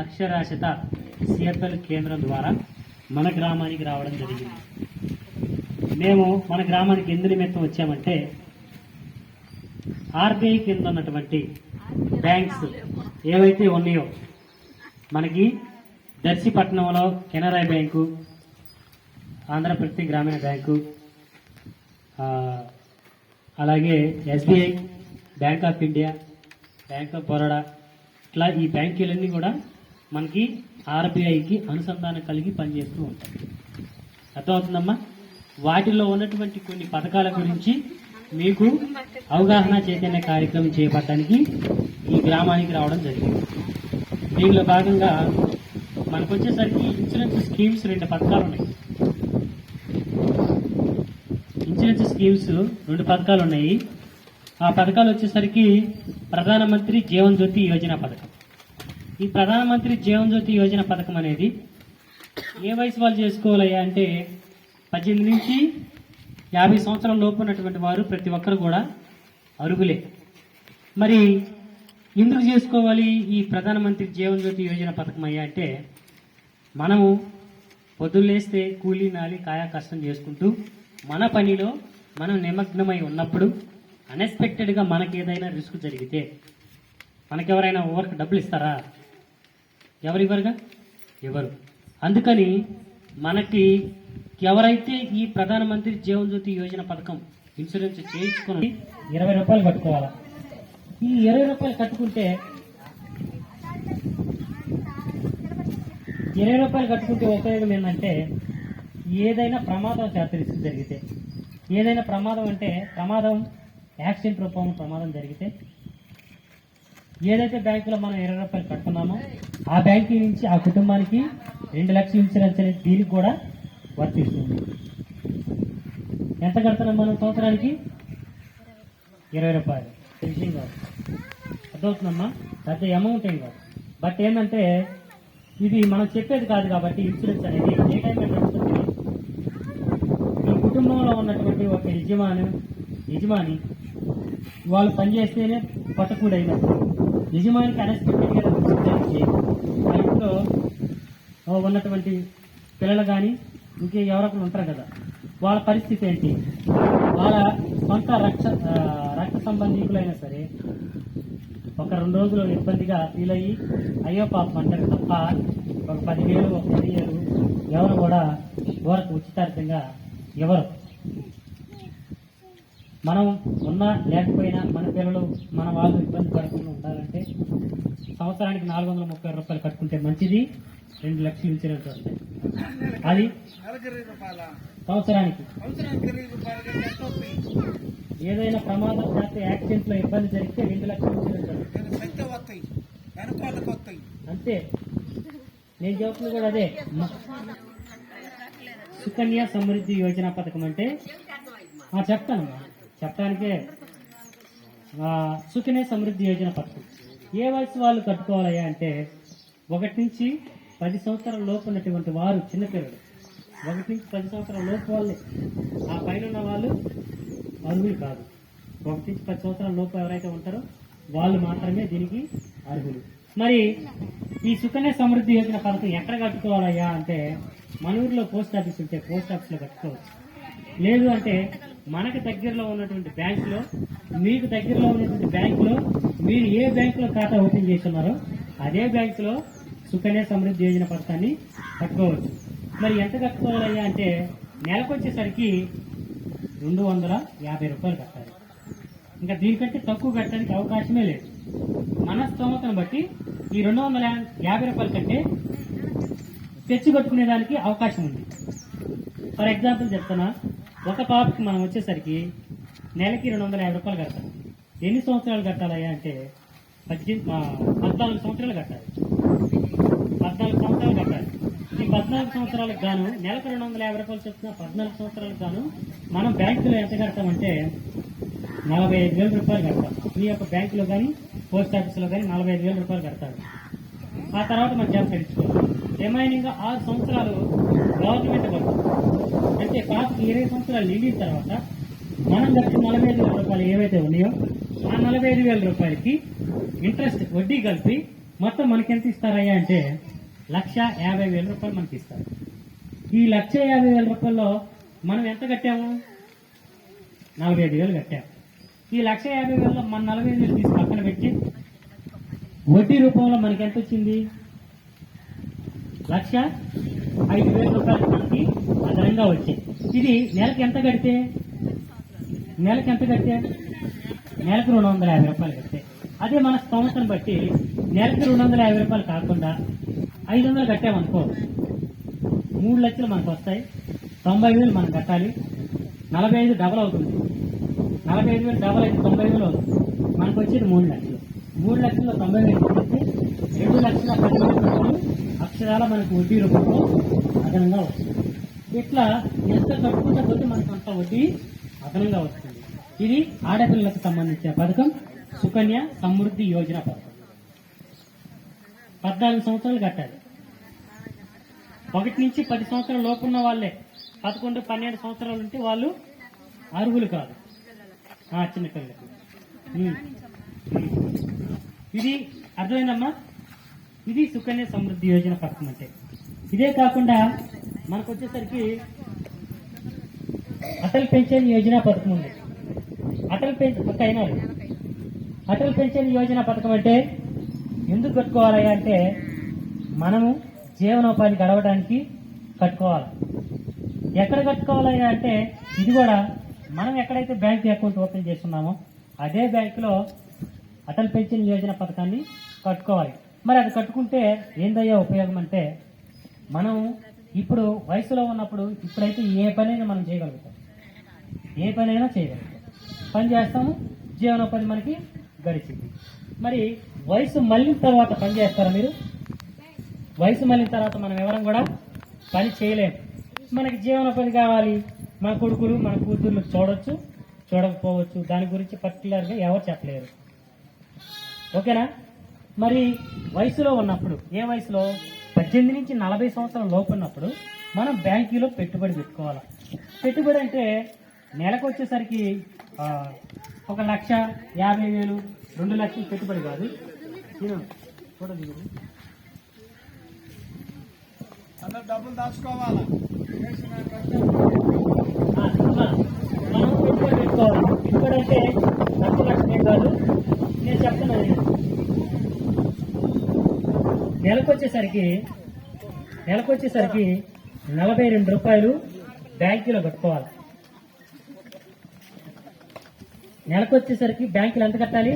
అక్షరాస్యత సిఎఫ్ఎల్ కేంద్రం ద్వారా మన గ్రామానికి రావడం జరిగింది. మేము మన గ్రామానికి ఎందు నిమిత్తం వచ్చామంటే ఆర్బీఐ కింద ఉన్నటువంటి బ్యాంక్స్ ఏవైతే ఉన్నాయో మనకి దర్శిపట్నంలో కెనరా బ్యాంకు, ఆంధ్రప్రదేశ్ గ్రామీణ బ్యాంకు, అలాగే SBI, bank of India, bank of Baroda, ఇట్లా ఈ బ్యాంకులన్నీ కూడా మనకి ఆర్బీఐకి అనుసంధానం కలిగి పనిచేస్తూ ఉంటాయి. అర్థమవుతుందమ్మా? వాటిలో ఉన్నటువంటి కొన్ని పథకాల గురించి మీకు అవగాహన చైతన్య కార్యక్రమం చేపట్టడానికి ఈ గ్రామానికి రావడం జరిగింది. దీనిలో భాగంగా మనకు వచ్చేసరికి ఇన్సూరెన్స్ స్కీమ్స్ 2 పథకాలు ఉన్నాయి. ఇన్సూరెన్స్ స్కీమ్స్ 2 పథకాలు ఉన్నాయి. ఆ పథకాలు వచ్చేసరికి ప్రధానమంత్రి జీవన్ జ్యోతి యోజన పథకం. ఈ ప్రధానమంత్రి జీవన్ జ్యోతి యోజన పథకం అనేది ఏ వయసు వాళ్ళు చేసుకోవాలయ్యా అంటే 18 నుంచి 50 సంవత్సరాల లోపు ఉన్నటువంటి వారు ప్రతి ఒక్కరు కూడా అర్హులే. మరి ఎందుకు చేసుకోవాలి ఈ ప్రధానమంత్రి జీవన్ జ్యోతి యోజన పథకం అయ్యా అంటే, మనము పొద్దున్నేస్తే కూలీ నాలి కాయా కష్టం చేసుకుంటూ మన పనిలో మనం నిమగ్నమై ఉన్నప్పుడు అన్ఎక్స్పెక్టెడ్గా మనకి ఏదైనా రిస్క్ జరిగితే మనకెవరైనా ఓవర్కి డబ్బులు ఇస్తారా? ఎవరివ్వరుగా, ఎవరు. అందుకని మనకి ఎవరైతే ఈ ప్రధానమంత్రి జీవన్ జ్యోతి యోజన పథకం ఇన్సూరెన్స్ చేయించుకుని 20 రూపాయలు కట్టుకోవాలా. ఈ 20 రూపాయలు కట్టుకుంటే 20 రూపాయలు కట్టుకుంటే ఉపయోగం ఏంటంటే, ఏదైనా ప్రమాదం రిస్క్ జరిగితే, ఏదైనా ప్రమాదం అంటే ప్రమాదం యాక్సిడెంట్ రూపంలో ప్రమాదం జరిగితే ఏదైతే బ్యాంకులో మనం 20 రూపాయలు కట్టుకున్నామో ఆ బ్యాంకు నుంచి ఆ కుటుంబానికి 2 లక్షల ఇన్సూరెన్స్ అనేది దీనికి కూడా వర్తిస్తుంది. ఎంత కడుతున్నాం మనం సంవత్సరానికి? 20 రూపాయలు. విషయం కాదు, అర్థమవుతుందమ్మా? పెద్ద అమౌంట్ ఏం కాదు. బట్ ఏంటంటే ఇది మనం చెప్పేది కాదు కాబట్టి ఇన్సూరెన్స్ అనేది ఏ టైం నడుస్తుంది. ఈ కుటుంబంలో ఉన్నటువంటి ఒక యజమాని వాళ్ళు పనిచేస్తేనే పట్టకూడైనప్పుడు యజమానికి అన్ఎక్స్పెక్టెడ్గా జరిగితే ఆ ఇంట్లో ఉన్నటువంటి పిల్లలు కానీ ఇంకే ఎవరొకరు ఉంటారు కదా, వాళ్ళ పరిస్థితి ఏంటి? వాళ్ళ సొంత రక్త సంబంధికులైనా సరే ఒక 2 రోజులు ఇబ్బందిగా ఫీల్ అయ్యి అయ్యో పాపం అంటారు తప్ప ఒక 10,000 ఒక 10,000 ఎవరు కూడా ఊరకు ఉచితార్థంగా ఎవరు. మనం ఉన్నా లేకపోయినా మన పిల్లలు మన వాళ్ళు ఇబ్బంది పడకుండా ఉండాలంటే సంవత్సరానికి 430 రూపాయలు కట్టుకుంటే మంచిది. 2 లక్షలు ఇన్సూరెన్స్ వస్తాయి. అది సంవత్సరానికి. ఏదైనా ప్రమాదం చేస్తే యాక్సిడెంట్ లో ఇబ్బంది జరిగితే 2 లక్షలు ఇన్సూరెన్స్ వస్తాయి. అంతే. నేను చెప్తున్నా కూడా అదే. సుకన్య సమృద్ధి యోజన పథకం అంటే చెప్తానమ్మా, చెప్పడానికే. సుకన్య సమృద్ధి యోజన పథకం ఏ వయసు వాళ్ళు కట్టుకోవాలయ్యా అంటే 1 నుంచి 10 సంవత్సరాల లోపు ఉన్నటువంటి వారు, చిన్నపిల్లలు 1 నుంచి 10 సంవత్సరాల లోపు వాళ్ళే. ఆ పైన ఉన్న వాళ్ళు అర్హులు కాదు. 1 నుంచి 10 సంవత్సరాల లోపు ఎవరైతే ఉంటారో వాళ్ళు మాత్రమే దీనికి అర్హులు. మరి ఈ సుకన్య సమృద్ధి యోజన పథకం ఎక్కడ కట్టుకోవాలయ్యా అంటే, మన ఊరిలో పోస్ట్ ఆఫీస్ ఉంటే పోస్ట్ ఆఫీస్లో కట్టుకోవచ్చు. లేదు అంటే మనకు దగ్గరలో ఉన్నటువంటి బ్యాంకులో, మీకు దగ్గరలో ఉన్నటువంటి బ్యాంకులో మీరు ఏ బ్యాంకులో ఖాతా ఓపెన్ చేస్తున్నారో అదే బ్యాంకులో సుకన్య సమృద్ధి యోజన పథకాన్ని కట్టుకోవచ్చు. మరి ఎంత కట్టుకోవాలయ్యా అంటే నెలకొచ్చేసరికి 250 రూపాయలు కట్టాలి. ఇంకా దీనికంటే తక్కువ కట్టడానికి అవకాశమే లేదు. మన స్తోమతను బట్టి ఈ 250 రూపాయల కంటే తెచ్చి కట్టుకునే దానికి అవకాశం ఉంది. ఫర్ ఎగ్జాంపుల్ చెప్తున్నా, ఒక పాపకి మనం వచ్చేసరికి నెలకి 250 రూపాయలు కడతాం. ఎన్ని సంవత్సరాలు కట్టాలయ్యా అంటే 14 సంవత్సరాలు కట్టాలి. 14 సంవత్సరాలు కట్టాలి. ఈ 14 సంవత్సరాలకు గాను నెలకు 250 రూపాయలు చెప్తున్నా 14 సంవత్సరాలకు గాను మనం బ్యాంకులో ఎంత కడతామంటే 45,000 రూపాయలు కడతాం. మీ యొక్క బ్యాంకులో కానీ పోస్ట్ ఆఫీస్లో కానీ 45,000 రూపాయలు కడతారు. ఆ తర్వాత మనం జాబ్ కట్టించుకోవాలి. రిమైనింగ్ 6 సంవత్సరాలు గవర్నమెంట్ కడతాం. అంటే పాపకి 20 సంవత్సరాలు నిండిన తర్వాత మనం కట్టిన 45,000 రూపాయలు ఏవైతే ఉన్నాయో ఆ 45,000 రూపాయలకి ఇంట్రెస్ట్ వడ్డీ కలిపి మొత్తం మనకి ఎంత ఇస్తారయ్యా అంటే 1,50,000 రూపాయలు మనకి ఇస్తారు. ఈ 1,50,000 రూపాయల్లో మనం ఎంత కట్టాము? 45,000 కట్టాము. ఈ 1,50,000లో మన 45,000 తీసి పక్కన పెట్టి వడ్డీ రూపంలో మనకి ఎంత వచ్చింది? 1,05,000 రూపాయలు మనకి అదనంగా వచ్చాయి. ఇది నెలకి ఎంత కడితే నెలకు 250 రూపాయలు కడితే, అదే మన స్తోమతను బట్టి నెలకి 250 రూపాయలు కాకుండా 500 కట్టామనుకో 3 లక్షలు మనకు వస్తాయి. 90,000 మనం కట్టాలి. 45 డబల్ అవుతుంది. 45,000 డబల్ అయితే 90,000 అవుతుంది. మనకు వచ్చేది 3 లక్షలు. 3 లక్షల్లో 90,000 కలిసి 2,10,000 రూపాయలు అక్షరాల మనకు వడ్డీ రూపంలో అదనంగా వస్తుంది. ఇట్లా ఎంత కట్టుకుంటే పోతే మనకు అంత వడ్డీ అదనంగా వస్తుంది. ఇది ఆడపిల్లలకు సంబంధించిన పథకం సుకన్య సమృద్ధి యోజన పథకం. 14 సంవత్సరాలు కట్టాలి. 1 నుంచి 10 సంవత్సరాల లోపున్న వాళ్ళే, 11, 12 సంవత్సరాలు ఉంటే వాళ్ళు అర్హులు కాదు, చిన్నపిల్లలకు. ఇది అర్థమైందమ్మా? ఇది సుకన్య సమృద్ధి యోజన పథకం అంటే. ఇదే కాకుండా మనకు వచ్చేసరికి అటల్ పెన్షన్ యోజన పథకం ఉంది. అటల్ పెన్షన్ యోజన పథకం అంటే ఎందుకు కట్టుకోవాలి అంటే మనము జీవనోపాధి గడవడానికి కట్టుకోవాలి. ఎక్కడ కట్టుకోవాలి అంటే ఇది కూడా మనం ఎక్కడైతే బ్యాంక్ అకౌంట్ ఓపెన్ చేస్తున్నామో అదే బ్యాంకులో అటల్ పెన్షన్ యోజన పథకాన్ని కట్టుకోవాలి. మరి అది కట్టుకుంటే ఏందయ్యా ఉపయోగం అంటే మనం ఇప్పుడు వయసులో ఉన్నప్పుడు ఇప్పుడైతే ఏ పనైనా మనం చేయగలుగుతాం. పని చేస్తాము, జీవనోపాధి మనకి గడిచింది. మరి వయసు మళ్ళిన తర్వాత పని చేస్తారా మీరు? వయసు మళ్ళిన తర్వాత మనం ఎవరం కూడా పని చేయలేము. మనకి జీవనోపాధి కావాలి. మన కొడుకులు మన కూతుర్లు చూడొచ్చు, చూడకపోవచ్చు. దాని గురించి పర్టికులర్గా ఎవరు చెప్పలేరు. ఓకేనా? మరి వయసులో ఉన్నప్పుడు, ఏ వయసులో 18 నుంచి 40 సంవత్సరాల లోపు ఉన్నప్పుడు మనం బ్యాంకులో పెట్టుబడి పెట్టుకోవాలి. పెట్టుబడి అంటే నెలకు వచ్చేసరికి 1,50,000, 2 లక్షలు పెట్టుబడి కాదు. డబ్బులు దాచుకోవాలి. మనం పెట్టుబడి పెట్టుకోవాలి. పెట్టుబడి అంటే 10 లక్షలే కాదు. నేను చెప్తున్నాను, నెలకొచ్చేసరికి 42 రూపాయలు బ్యాంకులో కట్టుకోవాలి. నెలకొచ్చేసరికి బ్యాంకులో ఎంత కట్టాలి?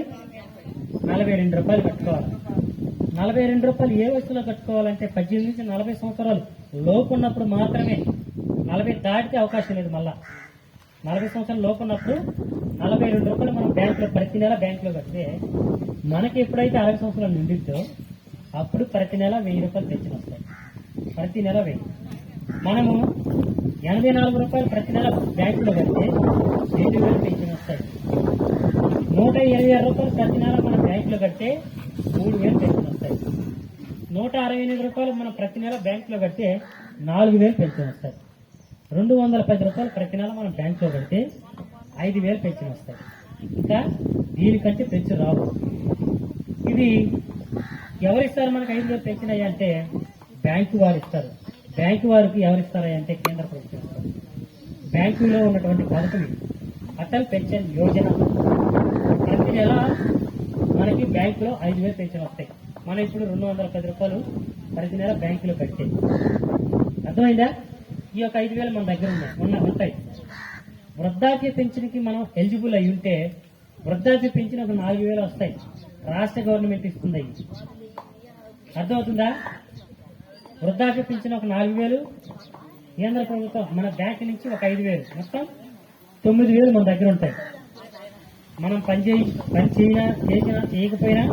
42 రూపాయలు కట్టుకోవాలి. 42 రూపాయలు ఏ వయసులో కట్టుకోవాలంటే 18 నుంచి 40 సంవత్సరాలు లోపు ఉన్నప్పుడు మాత్రమే. 40 దాటితే అవకాశం లేదు. మళ్ళా 40 సంవత్సరాలు లోపు ఉన్నప్పుడు 42 రూపాయలు మనం బ్యాంకులో ప్రతి నెల బ్యాంకులో కడితే మనకి ఎప్పుడైతే 60 సంవత్సరాలు నిండిద్దో అప్పుడు ప్రతి నెల 1,000 రూపాయలు పెన్షన్ వస్తాయి. ప్రతి నెల 1000. మనము 84 రూపాయలు ప్రతి నెల బ్యాంకులో కడితే 2,000 పెన్షన్ వస్తాయి. 126 రూపాయలు ప్రతి నెల మనం బ్యాంకులో కడితే 3,000 పెన్షన్ వస్తాయి. 168 రూపాయలు మనం ప్రతి నెల బ్యాంకులో కడితే 4,000 పెన్షన్ వస్తాయి. 210 రూపాయలు ప్రతి నెల మనం బ్యాంకులో కడితే 5,000 పెన్షన్ వస్తాయి. ఇంకా దీనికంటే పెన్షన్ రావు. ఇది ఎవరిస్తారు మనకు 5,000 పెన్షన్ అయ్యా అంటే బ్యాంకు వారు ఇస్తారు. బ్యాంకు వారికి ఎవరిస్తారయ్యా అంటే కేంద్ర ప్రభుత్వం ఇస్తారు. బ్యాంకులో ఉన్నటువంటి పథకం అటల్ పెన్షన్ యోజన. ప్రతి నెల మనకి బ్యాంకులో 5,000 పెన్షన్ వస్తాయి. మనం ఇప్పుడు 210 రూపాయలు ప్రతి నెల బ్యాంకులో కట్టే. అర్థమైందా? ఈ యొక్క 5,000 మన దగ్గర ఉంటాయి. వృద్ధాప్య పెన్షన్కి మనం ఎలిజిబుల్ అయి ఉంటే వృద్ధాప్య పెన్షన్ ఒక 4,000 వస్తాయి. రాష్ట్ర గవర్నమెంట్ ఇస్తుంది. అర్థమవుతుందా? వృద్ధాప్య పెన్షన్ ఒక 4,000, కేంద్ర ప్రభుత్వం మన బ్యాంక్ నుంచి ఒక 5,000, మొత్తం 9,000 మన దగ్గర ఉంటాయి. మనం పని చేసినా చేయకపోయినా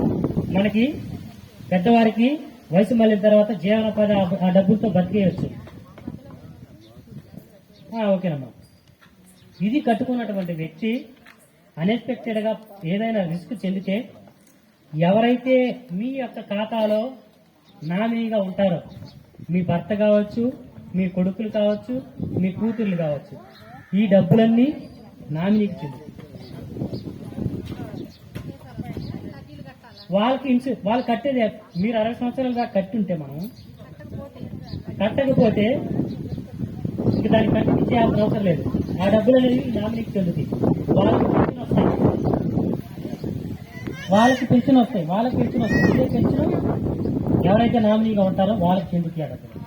మనకి పెద్దవారికి వయసు మళ్ళిన తర్వాత జీవనోపాధి ఆ డబ్బులతో బతికేయచ్చు. ఓకేనమ్మా. ఇది కట్టుకున్నటువంటి వ్యక్తి అన్ఎక్స్పెక్టెడ్ గా ఏదైనా రిస్క్ చెందితే ఎవరైతే మీ యొక్క ఖాతాలో నామినీగా ఉంటారో, మీ భర్త కావచ్చు, మీ కొడుకులు కావచ్చు, మీ కూతుర్లు కావచ్చు, ఈ డబ్బులన్నీ నామినీకి చెందుతాయి. వాళ్ళు కట్టేది మీరు 60 సంవత్సరాలుగా కట్టి ఉంటే మనం కట్టకపోతే ఇంక దానికి కంటిన్యూ చేయాల్సిన అవసరం లేదు. ఆ డబ్బులు అనేవి నామినీకి చెందుతాయి. వాళ్ళకి పెన్షన్ వస్తాయి. ఇదే పెన్షన్ ఎవరైతే నామినీగా ఉంటారో వాళ్ళకి చెందుతాయి ఆ డబ్బులు.